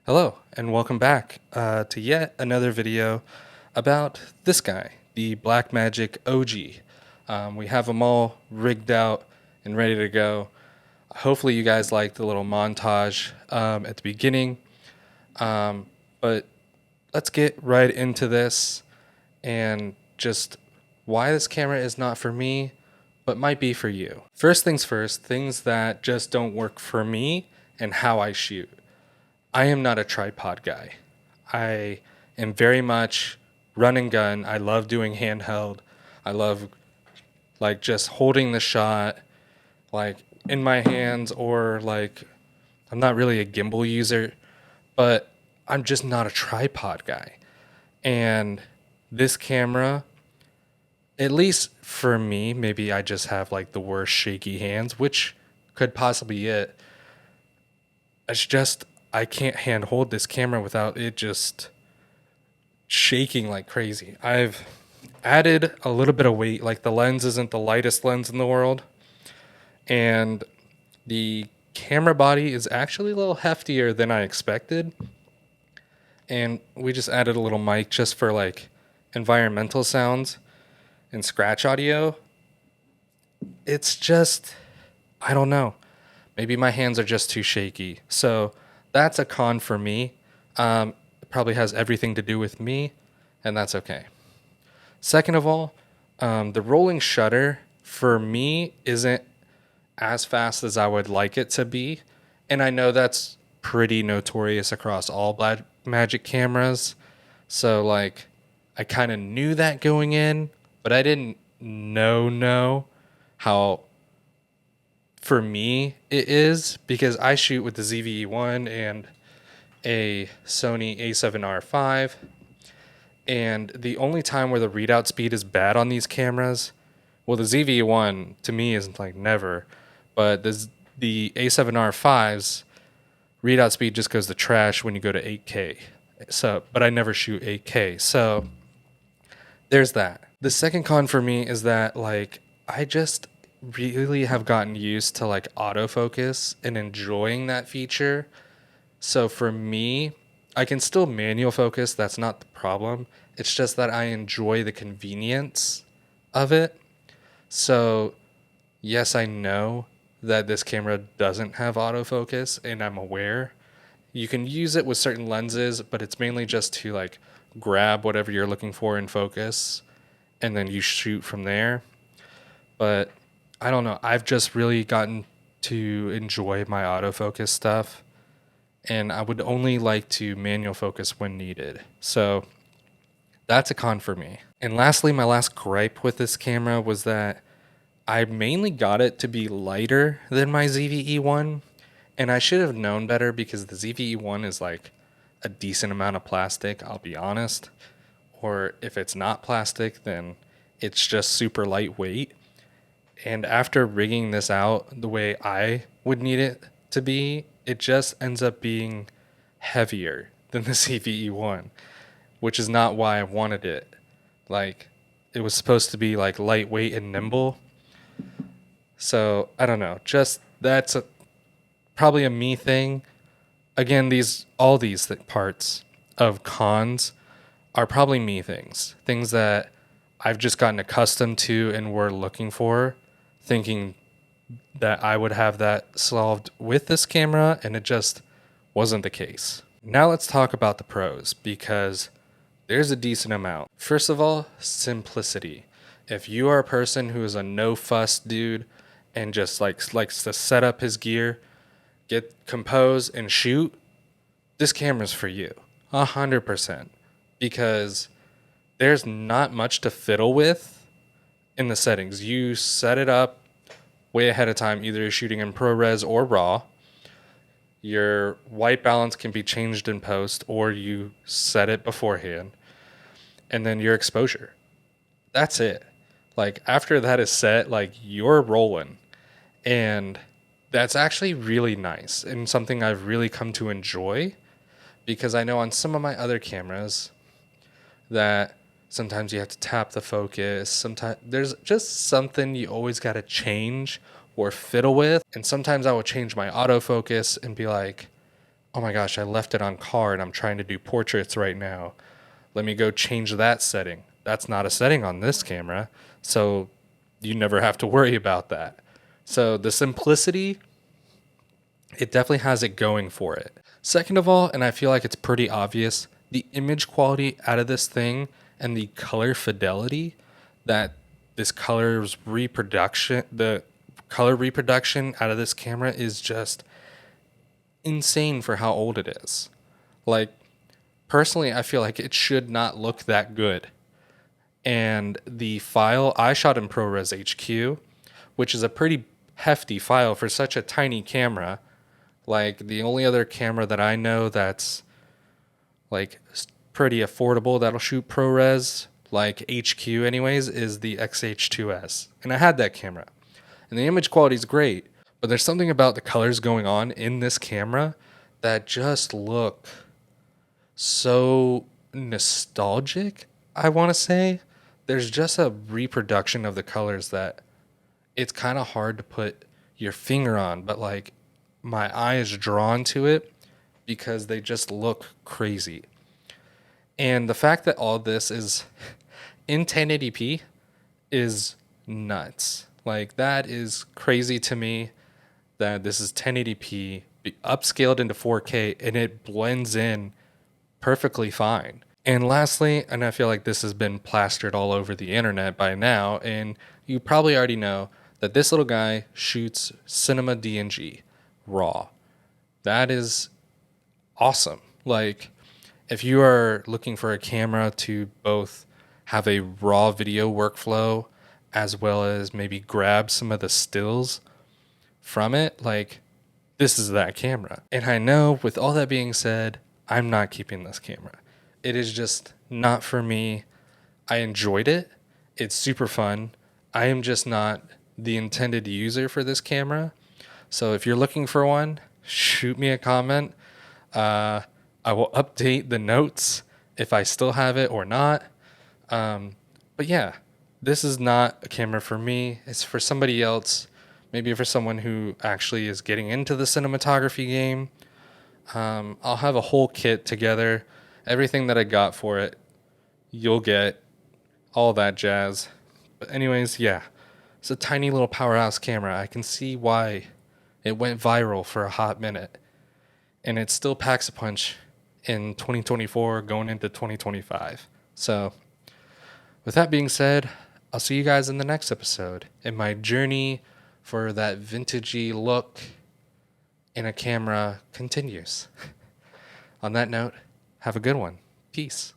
Hello, and welcome back to yet another video about this guy, the Blackmagic OG. We have them all rigged out and ready to go. Hopefully you guys liked the little montage at the beginning, but let's get right into this and just why this camera is not for me, but might be for you. First things first, things that just don't work for me and how I shoot. I am not a tripod guy. I am very much run and gun. I love doing handheld. I love like just holding the shot like in my hands, or like I'm not really a gimbal user, but I'm just not a tripod guy. And this camera, at least for me, maybe I just have like the worst shaky hands, which could possibly be it. It's just I can't hand hold this camera without it just shaking like crazy. I've added a little bit of weight, like the lens isn't the lightest lens in the world, and the camera body is actually a little heftier than I expected. And we just added a little mic just for like environmental sounds and scratch audio. It's just, I don't know. Maybe my hands are just too shaky. So that's a con for me. It probably has everything to do with me, and that's okay. Second of all, the rolling shutter for me isn't as fast as I would like it to be. And I know that's pretty notorious across all Blackmagic cameras. So like I kind of knew that going in, but I didn't know how for me it is, because I shoot with the ZV-E1 and a Sony A7R5, and the only time where the readout speed is bad on these cameras, well, the ZV-E1 to me isn't like never, but the A7R5's readout speed just goes to trash when you go to 8K. So, but I never shoot 8K, so there's that. The second con for me is that like I just really have gotten used to like autofocus and enjoying that feature. So for me, I can still manual focus. That's not the problem. It's just that I enjoy the convenience of it. So yes, I know that this camera doesn't have autofocus, and I'm aware. You can use it with certain lenses, but it's mainly just to like grab whatever you're looking for in focus, and then you shoot from there. But I don't know. I've just really gotten to enjoy my autofocus stuff, and I would only like to manual focus when needed. So that's a con for me. And lastly, my last gripe with this camera was that I mainly got it to be lighter than my ZV-E1, and I should have known better because the ZV-E1 is like a decent amount of plastic, I'll be honest. Or if it's not plastic, then it's just super lightweight. And after rigging this out the way I would need it to be, it just ends up being heavier than the CVE1, which is not why I wanted it. Like, it was supposed to be like lightweight and nimble. So I don't know. Just that's probably a me thing. Again, all these parts of cons are probably me things that I've just gotten accustomed to and were looking for, thinking that I would have that solved with this camera, and it just wasn't the case. Now let's talk about the pros, because there's a decent amount. First of all, simplicity. If you are a person who is a no fuss dude and just likes to set up his gear, get composed and shoot, this camera's for you. 100%. Because there's not much to fiddle with in the settings. You set it up way ahead of time, either you're shooting in ProRes or RAW. Your white balance can be changed in post, or you set it beforehand. And then your exposure. That's it. Like, after that is set, like, you're rolling. And that's actually really nice and something I've really come to enjoy, because I know on some of my other cameras that sometimes you have to tap the focus. Sometimes there's just something you always got to change or fiddle with. And sometimes I will change my autofocus and be like, oh my gosh, I left it on car and I'm trying to do portraits right now. Let me go change that setting. That's not a setting on this camera, so you never have to worry about that. So the simplicity, it definitely has it going for it. Second of all, and I feel like it's pretty obvious, the image quality out of this thing and the color fidelity that this color's reproduction, the color reproduction out of this camera is just insane for how old it is. Like, personally, I feel like it should not look that good. And the file, I shot in ProRes HQ, which is a pretty hefty file for such a tiny camera. Like, the only other camera that I know that's like pretty affordable that'll shoot ProRes, like HQ anyways, is the XH2S. And I had that camera. And the image quality is great, but there's something about the colors going on in this camera that just look so nostalgic, I want to say. There's just a reproduction of the colors that it's kind of hard to put your finger on, but like my eye is drawn to it because they just look crazy. And the fact that all this is in 1080p is nuts. Like, that is crazy to me that this is 1080p, upscaled into 4K, and it blends in perfectly fine. And lastly, and I feel like this has been plastered all over the internet by now, and you probably already know that this little guy shoots cinema DNG RAW. That is awesome. Like, if you are looking for a camera to both have a raw video workflow as well as maybe grab some of the stills from it, like, this is that camera. And I know, with all that being said, I'm not keeping this camera. It is just not for me. I enjoyed it. It's super fun. I am just not the intended user for this camera. So if you're looking for one, shoot me a comment. I will update the notes if I still have it or not. But yeah, this is not a camera for me. It's for somebody else. Maybe for someone who actually is getting into the cinematography game. I'll have a whole kit together. Everything that I got for it, you'll get, all that jazz. But anyways, yeah, it's a tiny little powerhouse camera. I can see why it went viral for a hot minute. And it still packs a punch in 2024 going into 2025. So with that being said, I'll see you guys in the next episode. And my journey for that vintagey look in a camera continues. On that note, have a good one. Peace.